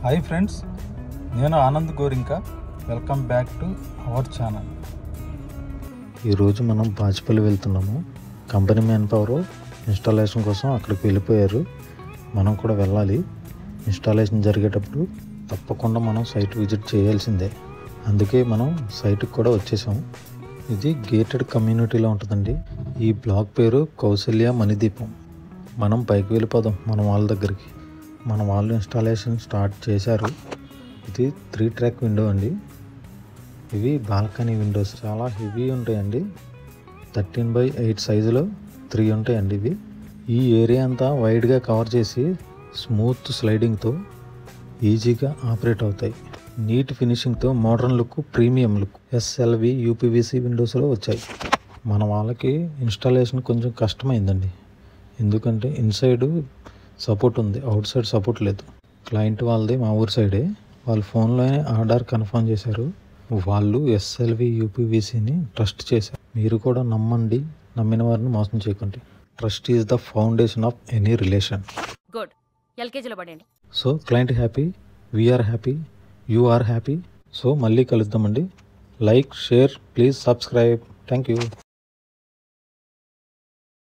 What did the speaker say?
Hi friends, నేను Anand Gorinka. Welcome back to our channel. ఈరోజు మనం బాచిపల్లి వెళ్తున్నాము. కంపెనీ మ్యాన్ పవర్ ఇన్స్టాలేషన్ కోసం అక్కడికి వెళ్ళిపోయారు. మనం కూడా వెళ్ళాలి. ఇన్స్టాలేషన్ జరిగేటప్పుడు తప్పకుండా మనం సైట్ విజిట్ చేయాల్సిందే. అందుకే మనం సైట్కి కూడా వచ్చేసాం. ఇది గేటెడ్ కమ్యూనిటీలో ఉంటుందండి. ఈ బ్లాక్ పేరు కౌసల్య మణిదీపం. మనం పైకి వెళ్ళిపోదాం మన వాళ్ళ దగ్గరికి. మన వాళ్ళు ఇన్స్టాలేషన్ స్టార్ట్ చేశారు. ఇది 3 ట్రాక్ విండో అండి. ఇవి బాల్కనీ విండోస్ చాలా హెవీ ఉంటాయండి. 13x8 సైజులో 3 ఉంటాయండి ఇవి. ఈ ఏరియా అంతా వైడ్గా కవర్ చేసి స్మూత్ స్లైడింగ్తో ఈజీగా ఆపరేట్ అవుతాయి. నీట్ ఫినిషింగ్తో modern look, premium look SLV UPVC విండోస్లో వచ్చాయి. మన వాళ్ళకి ఇన్స్టాలేషన్ కొంచెం కష్టమైందండి. ఎందుకంటే ఇన్సైడ్ సపోర్ట్ ఉంది, అవుట్ సైడ్ సపోర్ట్ లేదు. క్లయింట్ వాళ్ళది మా ఊరు సైడే. వాళ్ళు ఫోన్లోనే ఆర్డర్ కన్ఫర్మ్ చేశారు. వాళ్ళు ఎస్ఎల్వి యూపీవీసీని ట్రస్ట్ చేశారు. మీరు కూడా నమ్మండి, నమ్మిన వారిని మోసం చేయకండి. Trust is the foundation of any relation. Good. ఎల్కేజీలో పడండి. So client happy, we are happy, you are happy. So మళ్ళీ కలుద్దామండి. Like, share, please subscribe. Thank you.